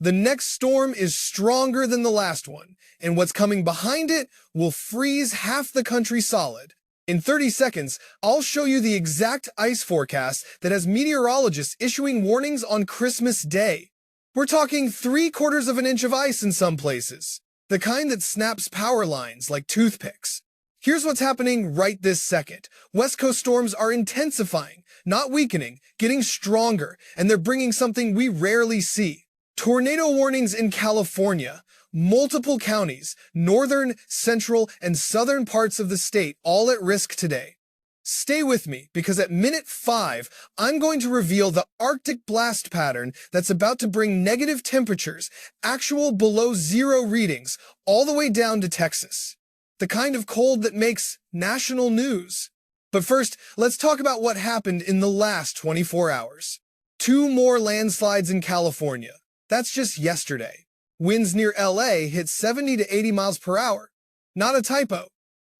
The next storm is stronger than the last one, and what's coming behind it will freeze half the country solid. In 30 seconds, I'll show you the exact ice forecast that has meteorologists issuing warnings on Christmas Day. We're talking 3/4 of an inch of ice in some places, the kind that snaps power lines like toothpicks. Here's what's happening right this second. West Coast storms are intensifying, not weakening, getting stronger, and they're bringing something we rarely see. Tornado warnings in California. Multiple counties, northern, central, and southern parts of the state, all at risk today. Stay with me, because at minute 5, I'm going to reveal the Arctic blast pattern that's about to bring negative temperatures, actual below zero readings, all the way down to Texas. The kind of cold that makes national news. But first, let's talk about what happened in the last 24 hours. 2 more landslides in California. That's just yesterday. Winds near LA hit 70 to 80 miles per hour. Not a typo.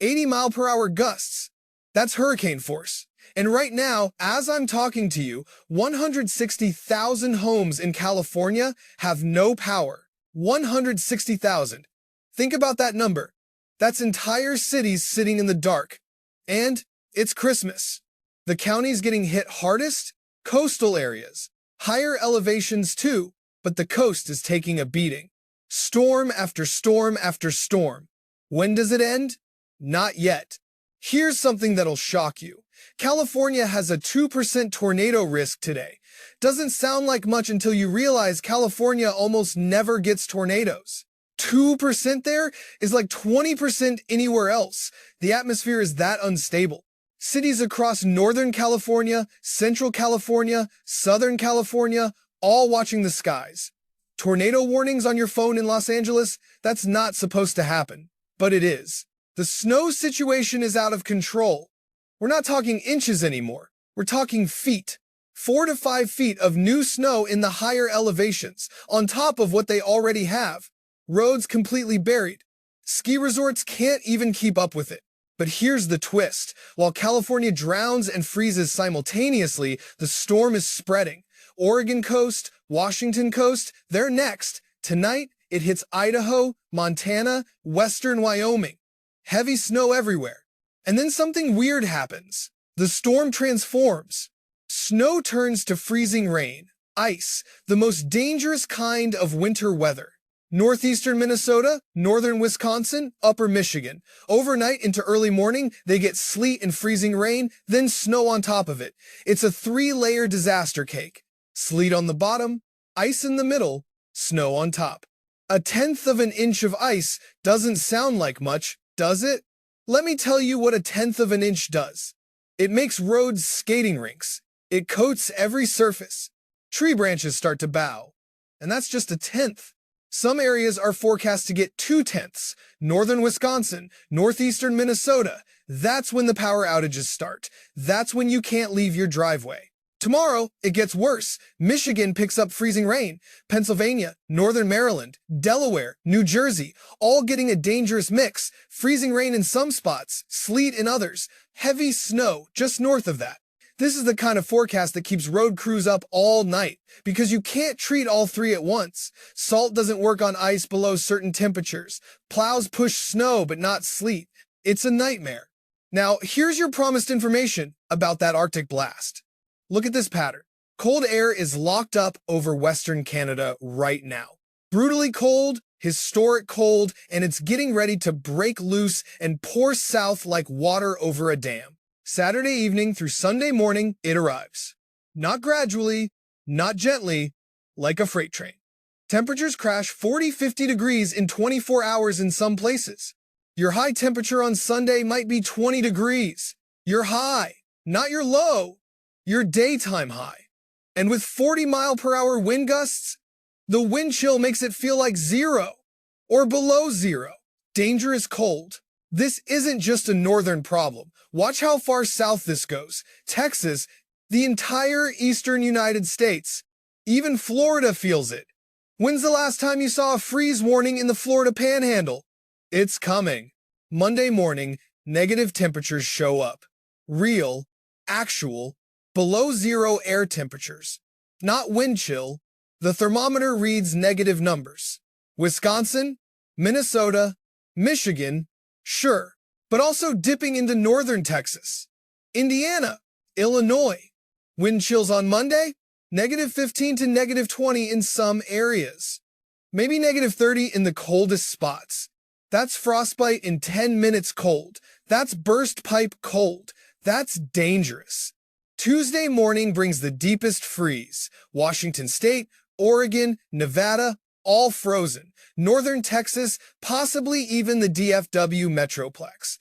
80-mile-per-hour gusts. That's hurricane force. And right now, as I'm talking to you, 160,000 homes in California have no power. 160,000. Think about that number. That's entire cities sitting in the dark. And it's Christmas. The counties getting hit hardest? Coastal areas. Higher elevations too, but the coast is taking a beating. Storm after storm after storm. When does it end? Not yet. Here's something that'll shock you. California has a 2% tornado risk today. Doesn't sound like much until you realize California almost never gets tornadoes. 2% there is like 20% anywhere else. The atmosphere is that unstable. Cities across Northern California, Central California, Southern California, all watching the skies. Tornado warnings on your phone in Los Angeles? That's not supposed to happen, but it is. The snow situation is out of control. We're not talking inches anymore. We're talking feet. 4 to 5 feet of new snow in the higher elevations, on top of what they already have. Roads completely buried. Ski resorts can't even keep up with it. But here's the twist. While California drowns and freezes simultaneously, the storm is spreading. Oregon coast, Washington coast, they're next. Tonight, it hits Idaho, Montana, western Wyoming. Heavy snow everywhere. And then something weird happens. The storm transforms. Snow turns to freezing rain, ice, the most dangerous kind of winter weather. Northeastern Minnesota, northern Wisconsin, upper Michigan. Overnight into early morning, they get sleet and freezing rain, then snow on top of it. It's a 3-layer disaster cake. Sleet on the bottom, ice in the middle, snow on top. 1/10 of an inch of ice doesn't sound like much, does it? Let me tell you what 1/10 of an inch does. It makes roads skating rinks. It coats every surface. Tree branches start to bow. And that's just 1/10. Some areas are forecast to get 2/10. Northern Wisconsin, northeastern Minnesota. That's when the power outages start. That's when you can't leave your driveway. Tomorrow, it gets worse. Michigan picks up freezing rain. Pennsylvania, northern Maryland, Delaware, New Jersey, all getting a dangerous mix. Freezing rain in some spots, sleet in others, heavy snow just north of that. This is the kind of forecast that keeps road crews up all night, because you can't treat all 3 at once. Salt doesn't work on ice below certain temperatures. Plows push snow but not sleet. It's a nightmare. Now, here's your promised information about that Arctic blast. Look at this pattern. Cold air is locked up over Western Canada right now. Brutally cold, historic cold, and it's getting ready to break loose and pour south like water over a dam. Saturday evening through Sunday morning, it arrives. Not gradually, not gently, like a freight train. Temperatures crash 40-50 degrees in 24 hours in some places. Your high temperature on Sunday might be 20 degrees. Your high, not your low. Your daytime high. And with 40-mile-per-hour wind gusts, the wind chill makes it feel like 0 or below 0. Dangerous cold. This isn't just a northern problem. Watch how far south this goes. Texas, the entire eastern United States. Even Florida feels it. When's the last time you saw a freeze warning in the Florida Panhandle? It's coming. Monday morning, negative temperatures show up. Real, actual, below 0 air temperatures. Not wind chill, The thermometer reads negative numbers. Wisconsin, Minnesota, Michigan, sure, but also dipping into northern Texas. Indiana, Illinois. Wind chills on Monday, negative 15 to negative 20 in some areas. Maybe negative 30 in the coldest spots. That's frostbite in 10 minutes cold. That's burst pipe cold. That's dangerous. Tuesday morning brings the deepest freeze. Washington State, Oregon, Nevada, all frozen. Northern Texas, possibly even the DFW Metroplex.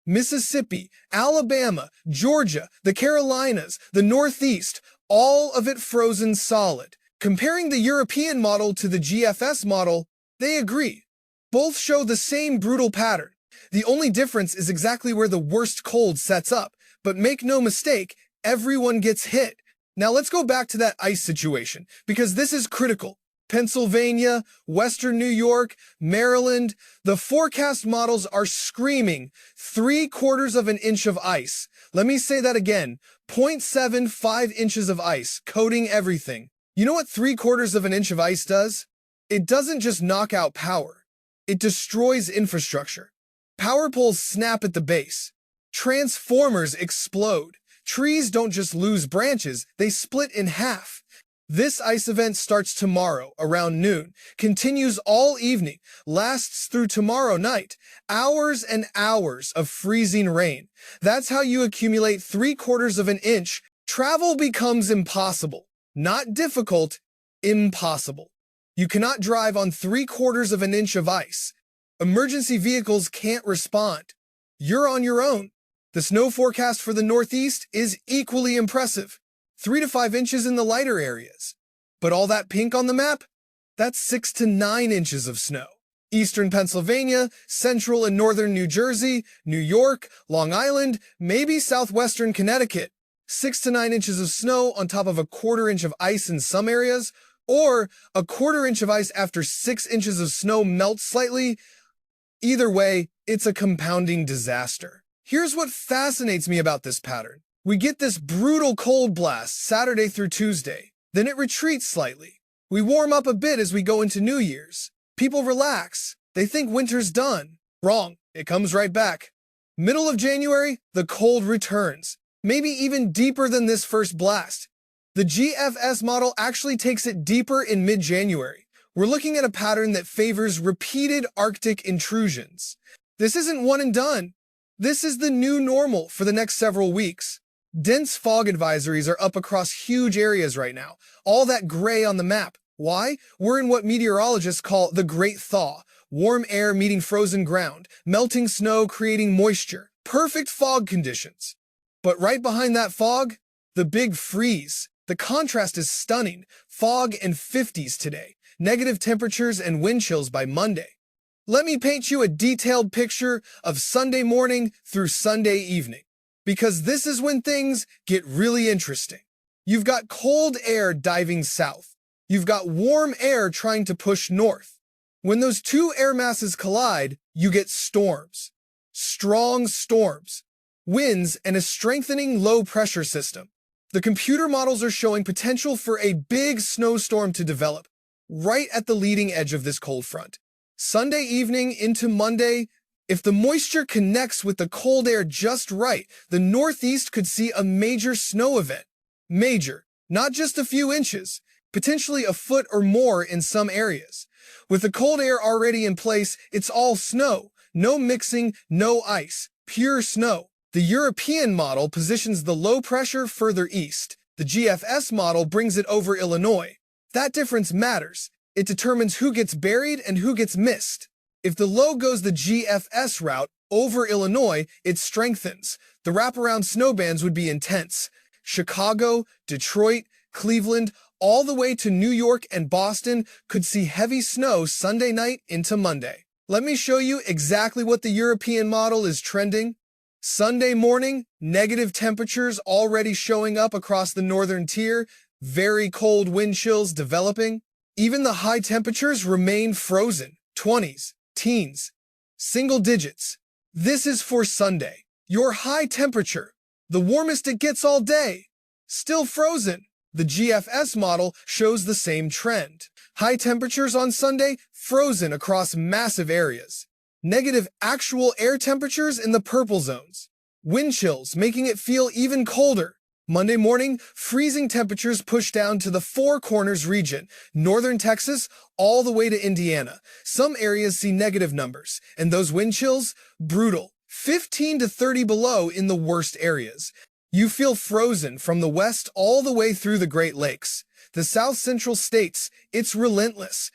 Mississippi, Alabama, Georgia, the Carolinas, the Northeast, all of it frozen solid. Comparing the European model to the GFS model, they agree. Both show the same brutal pattern. The only difference is exactly where the worst cold sets up. But make no mistake, everyone gets hit. Now let's go back to that ice situation, because this is critical. Pennsylvania, Western New York, Maryland, the forecast models are screaming 3/4 of an inch of ice. Let me say that again, 0.75 inches of ice, coating everything. You know what 3/4 of an inch of ice does? It doesn't just knock out power. It destroys infrastructure. Power poles snap at the base. Transformers explode. Trees don't just lose branches, they split in half. This ice event starts tomorrow around noon, continues all evening, lasts through tomorrow night. Hours and hours of freezing rain. That's how you accumulate 3/4 of an inch. Travel becomes impossible. Not difficult, impossible. You cannot drive on 3/4 of an inch of ice. Emergency vehicles can't respond. You're on your own. The snow forecast for the Northeast is equally impressive. 3 to 5 inches in the lighter areas. But all that pink on the map? That's 6 to 9 inches of snow. Eastern Pennsylvania, central and northern New Jersey, New York, Long Island, maybe southwestern Connecticut. 6 to 9 inches of snow on top of a 1/4 inch of ice in some areas, or a 1/4 inch of ice after 6 inches of snow melts slightly. Either way, it's a compounding disaster. Here's what fascinates me about this pattern. We get this brutal cold blast Saturday through Tuesday. Then it retreats slightly. We warm up a bit as we go into New Year's. People relax. They think winter's done. Wrong. It comes right back. Middle of January, the cold returns. Maybe even deeper than this first blast. The GFS model actually takes it deeper in mid-January. We're looking at a pattern that favors repeated Arctic intrusions. This isn't one and done. This is the new normal for the next several weeks. Dense fog advisories are up across huge areas right now. All that gray on the map. Why? We're in what meteorologists call the Great Thaw. Warm air meeting frozen ground. Melting snow creating moisture. Perfect fog conditions. But right behind that fog, the big freeze. The contrast is stunning. Fog and 50s today. Negative temperatures and wind chills by Monday. Let me paint you a detailed picture of Sunday morning through Sunday evening, because this is when things get really interesting. You've got cold air diving south. You've got warm air trying to push north. When those two air masses collide, you get storms. Strong storms. Winds and a strengthening low-pressure system. The computer models are showing potential for a big snowstorm to develop right at the leading edge of this cold front. Sunday evening into Monday, if the moisture connects with the cold air just right, the Northeast could see a major snow event. Major, not just a few inches, potentially a foot or more in some areas. With the cold air already in place, it's all snow. No mixing, no ice, pure snow. The European model positions the low pressure further east. The GFS model brings it over Illinois. That difference matters. It determines who gets buried and who gets missed. If the low goes the GFS route over Illinois, it strengthens. The wraparound snow bands would be intense. Chicago, Detroit, Cleveland, all the way to New York and Boston could see heavy snow Sunday night into Monday. Let me show you exactly what the European model is trending. Sunday morning, negative temperatures already showing up across the northern tier, very cold wind chills developing. Even the high temperatures remain frozen, 20s, teens, single digits. This is for Sunday. Your high temperature, the warmest it gets all day, still frozen. The GFS model shows the same trend. High temperatures on Sunday, frozen across massive areas. Negative actual air temperatures in the purple zones. Wind chills making it feel even colder. Monday morning, freezing temperatures push down to the Four Corners region, northern Texas, all the way to Indiana. Some areas see negative numbers, and those wind chills, brutal. 15 to 30 below in the worst areas. You feel frozen from the west all the way through the Great Lakes. The south central states, it's relentless.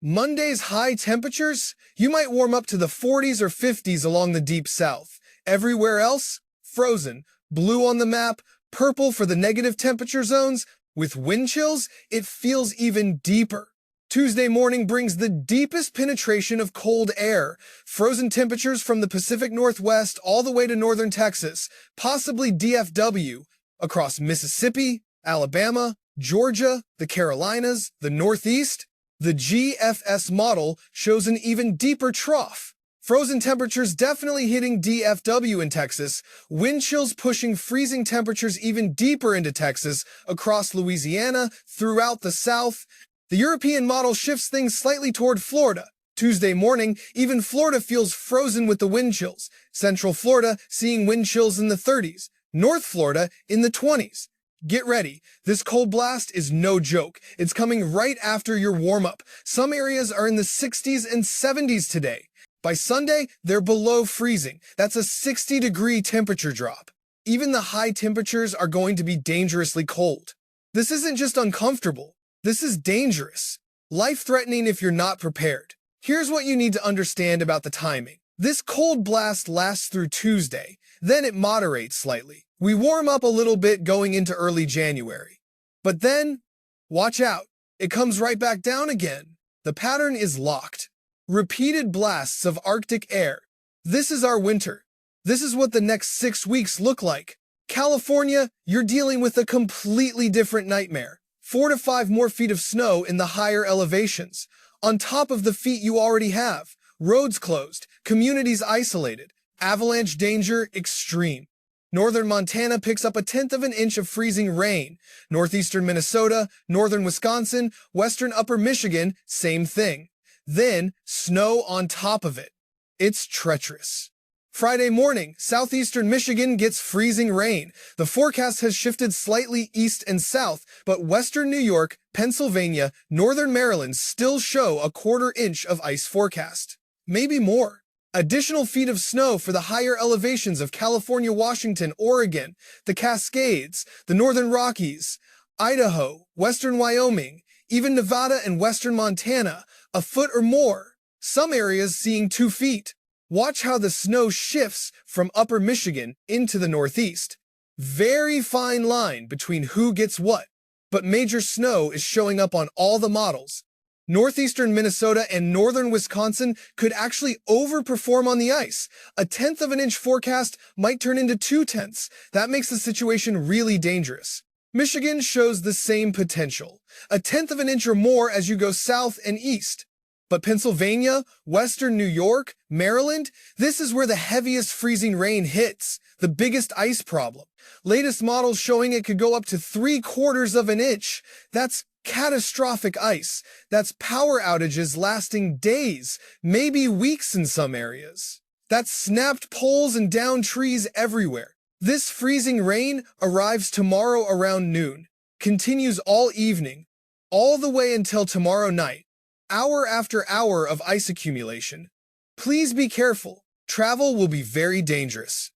Monday's high temperatures, you might warm up to the 40s or 50s along the deep south. Everywhere else, frozen. Blue on the map, purple for the negative temperature zones. With wind chills, it feels even deeper. Tuesday morning brings the deepest penetration of cold air. Frozen temperatures from the Pacific Northwest all the way to northern Texas, possibly DFW, across Mississippi, Alabama, Georgia, the Carolinas, the Northeast. The GFS model shows an even deeper trough. Frozen temperatures definitely hitting DFW in Texas, wind chills pushing freezing temperatures even deeper into Texas, across Louisiana, throughout the South. The European model shifts things slightly toward Florida. Tuesday morning, even Florida feels frozen with the wind chills. Central Florida seeing wind chills in the 30s. North Florida in the 20s. Get ready. This cold blast is no joke. It's coming right after your warm-up. Some areas are in the 60s and 70s today. By Sunday, they're below freezing. That's a 60-degree temperature drop. Even the high temperatures are going to be dangerously cold. This isn't just uncomfortable. This is dangerous. Life-threatening if you're not prepared. Here's what you need to understand about the timing. This cold blast lasts through Tuesday, then it moderates slightly. We warm up a little bit going into early January. But then, watch out, it comes right back down again. The pattern is locked. Repeated blasts of Arctic air. This is our winter. This is what the next 6 weeks look like. California, you're dealing with a completely different nightmare. 4 to 5 more feet of snow in the higher elevations. On top of the feet you already have. Roads closed, communities isolated, avalanche danger extreme. Northern Montana picks up 1/10 of an inch of freezing rain. Northeastern Minnesota, northern Wisconsin, western upper Michigan, same thing. Then, snow on top of it. It's treacherous. Friday morning, southeastern Michigan gets freezing rain. The forecast has shifted slightly east and south, but western New York, Pennsylvania, northern Maryland still show a 1/4 inch of ice forecast. Maybe more. Additional feet of snow for the higher elevations of California, Washington, Oregon, the Cascades, the Northern Rockies, Idaho, western Wyoming, even Nevada and western Montana, 1 foot or more. Some areas seeing 2 feet. Watch how the snow shifts from upper Michigan into the Northeast. Very fine line between who gets what, but major snow is showing up on all the models. Northeastern Minnesota and northern Wisconsin could actually overperform on the ice. 1/10 of an inch forecast might turn into 2/10. That makes the situation really dangerous. Michigan shows the same potential. 1/10 of an inch or more as you go south and east. But Pennsylvania, western New York, Maryland, this is where the heaviest freezing rain hits, the biggest ice problem. Latest models showing it could go up to 3/4 of an inch. That's catastrophic ice. That's power outages lasting days, maybe weeks in some areas. That's snapped poles and downed trees everywhere. This freezing rain arrives tomorrow around noon, continues all evening, all the way until tomorrow night. Hour after hour of ice accumulation. Please be careful. Travel will be very dangerous.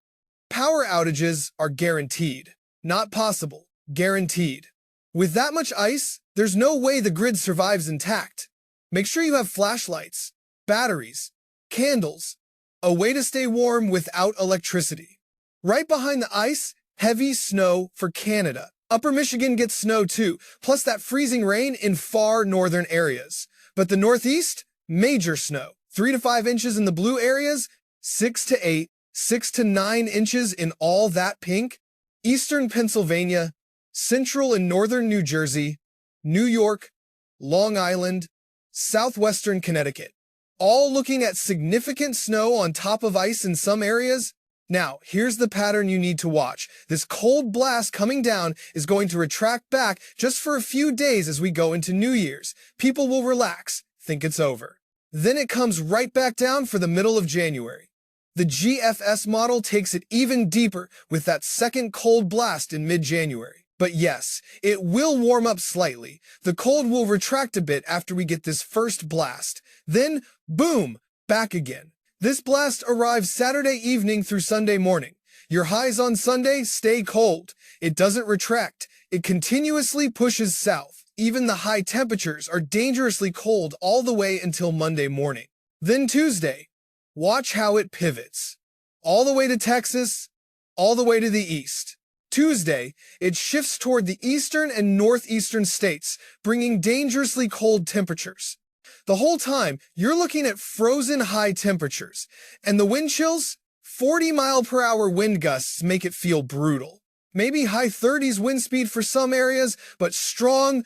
Power outages are guaranteed. Not possible. Guaranteed. With that much ice, there's no way the grid survives intact. Make sure you have flashlights, batteries, candles, a way to stay warm without electricity. Right behind the ice, heavy snow for Canada. Upper Michigan gets snow too, plus that freezing rain in far northern areas. But the Northeast, major snow. 3 to 5 inches in the blue areas, 6 to 8, 6 to 9 inches in all that pink. Eastern Pennsylvania, central and northern New Jersey, New York, Long Island, southwestern Connecticut. All looking at significant snow on top of ice in some areas. Now, here's the pattern you need to watch. This cold blast coming down is going to retract back just for a few days as we go into New Year's. People will relax, think it's over. Then it comes right back down for the middle of January. The GFS model takes it even deeper with that second cold blast in mid-January. But yes, it will warm up slightly. The cold will retract a bit after we get this first blast. Then, boom, back again. This blast arrives Saturday evening through Sunday morning. Your highs on Sunday stay cold. It doesn't retract. It continuously pushes south. Even the high temperatures are dangerously cold all the way until Monday morning. Then Tuesday, watch how it pivots. All the way to Texas, all the way to the east. Tuesday, it shifts toward the eastern and northeastern states, bringing dangerously cold temperatures. The whole time, you're looking at frozen high temperatures, and the wind chills, 40-mile-per-hour wind gusts make it feel brutal. Maybe high 30s wind speed for some areas, but strong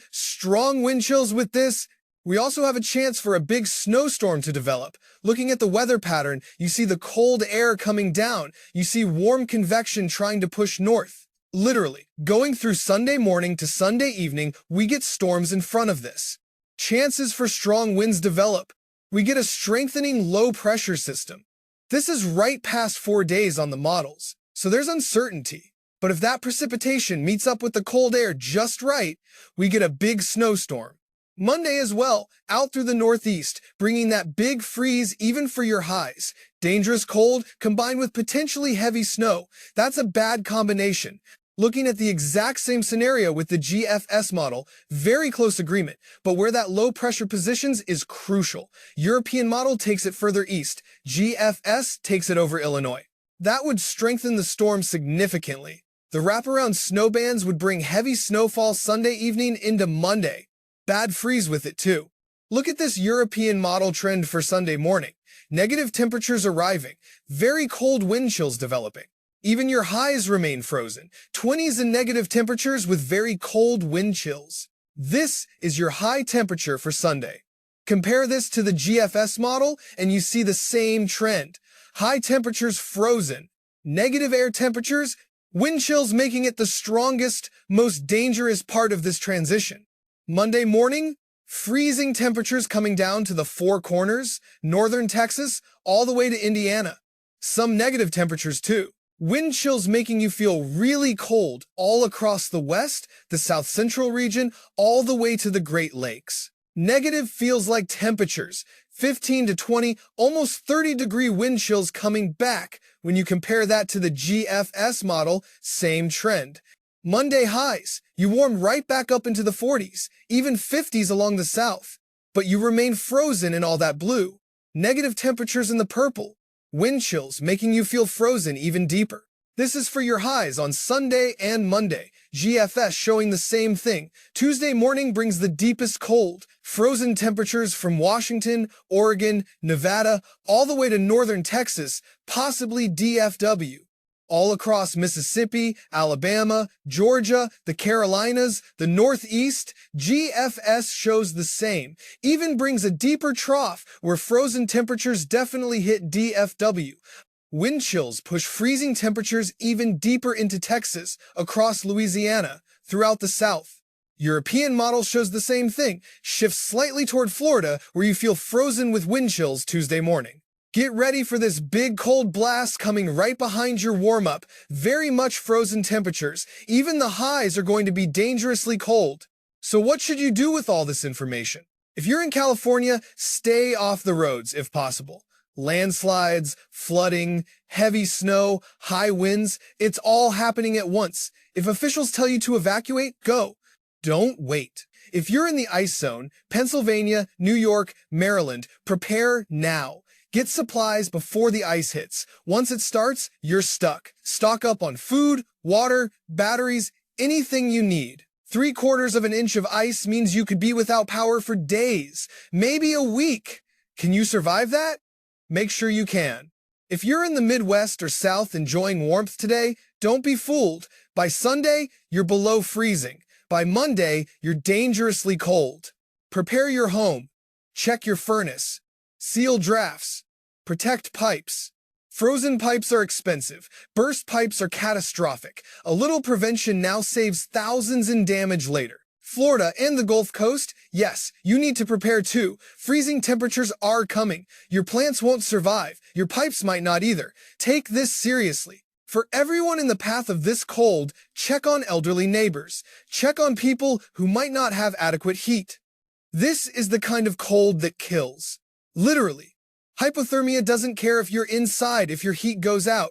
wind chills with this. We also have a chance for a big snowstorm to develop. Looking at the weather pattern, you see the cold air coming down. You see warm convection trying to push north. Literally, going through Sunday morning to Sunday evening, we get storms in front of this. Chances for strong winds develop. We get a strengthening low-pressure system. This is right past 4 days on the models, so there's uncertainty. But if that precipitation meets up with the cold air just right, we get a big snowstorm. Monday as well, out through the northeast, bringing that big freeze even for your highs. Dangerous cold combined with potentially heavy snow. That's a bad combination. Looking at the exact same scenario with the GFS model, very close agreement, but where that low pressure positions is crucial. European model takes it further east. GFS takes it over Illinois. That would strengthen the storm significantly. The wraparound snow bands would bring heavy snowfall Sunday evening into Monday. Bad freeze with it too. Look at this European model trend for Sunday morning. Negative temperatures arriving, very cold wind chills developing. Even your highs remain frozen, 20s and negative temperatures with very cold wind chills. This is your high temperature for Sunday. Compare this to the GFS model and you see the same trend. High temperatures frozen, negative air temperatures, wind chills making it the strongest, most dangerous part of this transition. Monday morning, freezing temperatures coming down to the Four Corners, northern Texas, all the way to Indiana. Some negative temperatures too. Wind chills making you feel really cold all across the west, the south central region, all the way to the Great Lakes. Negative feels like temperatures, 15 to 20, almost 30-degree wind chills coming back. When you compare that to the GFS model, same trend. Monday highs, you warm right back up into the 40s, even 50s along the south. But you remain frozen in all that blue. Negative temperatures in the purple. Wind chills making you feel frozen even deeper. This is for your highs on Sunday and Monday. GFS showing the same thing. Tuesday morning brings the deepest cold. Frozen temperatures from Washington, Oregon, Nevada, all the way to northern Texas, possibly DFW. All across Mississippi, Alabama, Georgia, the Carolinas, the Northeast, GFS shows the same. Even brings a deeper trough where frozen temperatures definitely hit DFW. Wind chills push freezing temperatures even deeper into Texas, across Louisiana, throughout the South. European model shows the same thing, shifts slightly toward Florida where you feel frozen with wind chills Tuesday morning. Get ready for this big cold blast coming right behind your warm-up. Very much frozen temperatures. Even the highs are going to be dangerously cold. So what should you do with all this information? If you're in California, stay off the roads if possible. Landslides, flooding, heavy snow, high winds, it's all happening at once. If officials tell you to evacuate, go. Don't wait. If you're in the ice zone, Pennsylvania, New York, Maryland, prepare now. Get supplies before the ice hits. Once it starts, you're stuck. Stock up on food, water, batteries, anything you need. 3/4 of an inch of ice means you could be without power for days, maybe a week. Can you survive that? Make sure you can. If you're in the Midwest or South enjoying warmth today, don't be fooled. By Sunday, you're below freezing. By Monday, you're dangerously cold. Prepare your home. Check your furnace. Seal drafts. Protect pipes. Frozen pipes are expensive. Burst pipes are catastrophic. A little prevention now saves thousands in damage later. Florida and the Gulf Coast, yes, you need to prepare too. Freezing temperatures are coming. Your plants won't survive. Your pipes might not either. Take this seriously. For everyone in the path of this cold, check on elderly neighbors. Check on people who might not have adequate heat. This is the kind of cold that kills. Literally. Hypothermia doesn't care if you're inside if your heat goes out.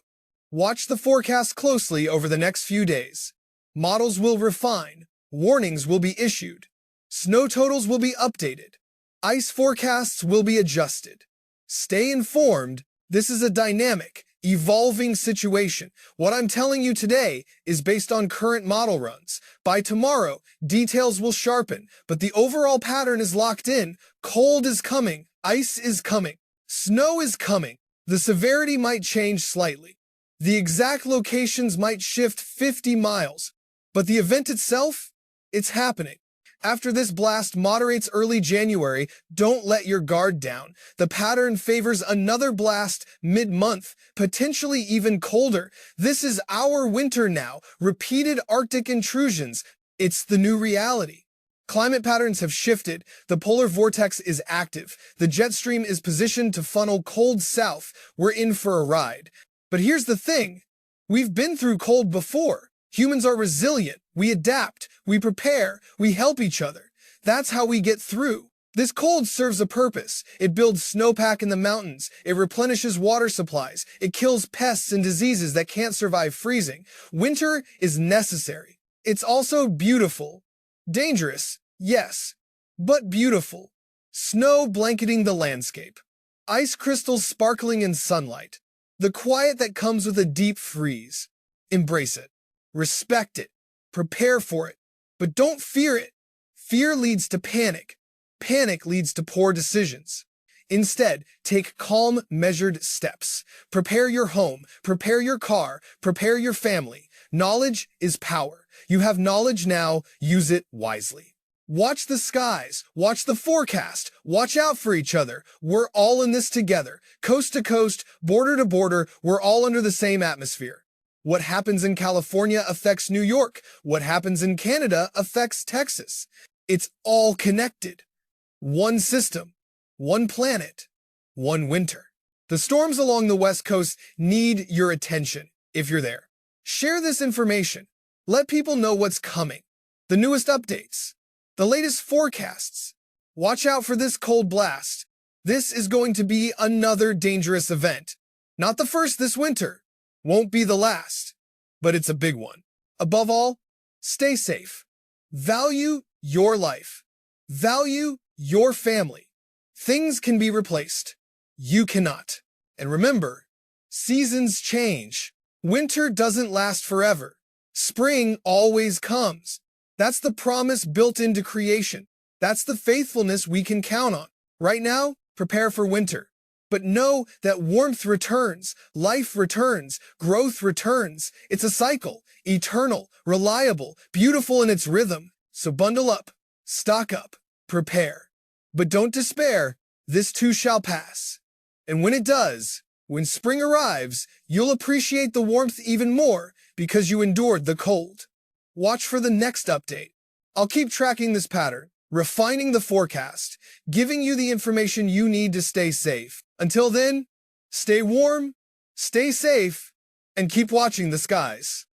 Watch the forecast closely over the next few days. Models will refine. Warnings will be issued. Snow totals will be updated. Ice forecasts will be adjusted. Stay informed. This is a dynamic, evolving situation. What I'm telling you today is based on current model runs. By tomorrow, details will sharpen, but the overall pattern is locked in. Cold is coming. Ice is coming. Snow is coming. The severity might change slightly. The exact locations might shift 50 miles, but the event itself, it's happening. After this blast moderates early January, don't let your guard down. The pattern favors another blast mid-month, potentially even colder. This is our winter now. Repeated Arctic intrusions. It's the new reality. Climate patterns have shifted. The polar vortex is active. The jet stream is positioned to funnel cold south. We're in for a ride. But here's the thing. We've been through cold before. Humans are resilient. We adapt. We prepare. We help each other. That's how we get through. This cold serves a purpose. It builds snowpack in the mountains. It replenishes water supplies. It kills pests and diseases that can't survive freezing. Winter is necessary. It's also beautiful. Dangerous, yes, but beautiful. Snow blanketing the landscape. Ice crystals sparkling in sunlight. The quiet that comes with a deep freeze. Embrace it. Respect it. Prepare for it. But don't fear it. Fear leads to panic. Panic leads to poor decisions. Instead, take calm, measured steps. Prepare your home. Prepare your car. Prepare your family. Knowledge is power. You have knowledge now. Use it wisely. Watch the skies. Watch the forecast. Watch out for each other. We're all in this together. Coast to coast, border to border, we're all under the same atmosphere. What happens in California affects New York. What happens in Canada affects Texas. It's all connected. One system, one planet, one winter. The storms along the West Coast need your attention if you're there. Share this information. Let people know what's coming. The newest updates. The latest forecasts. Watch out for this cold blast. This is going to be another dangerous event. Not the first this winter. Won't be the last, but it's a big one. Above all, stay safe. Value your life. Value your family. Things can be replaced. You cannot. And remember, seasons change. Winter doesn't last forever. Spring always comes. That's the promise built into creation. That's the faithfulness we can count on. Right now, prepare for winter. But know that warmth returns, life returns, growth returns. It's a cycle, eternal, reliable, beautiful in its rhythm. So bundle up, stock up, prepare. But don't despair, this too shall pass. And when it does, when spring arrives, you'll appreciate the warmth even more because you endured the cold. Watch for the next update. I'll keep tracking this pattern, refining the forecast, giving you the information you need to stay safe. Until then, stay warm, stay safe, and keep watching the skies.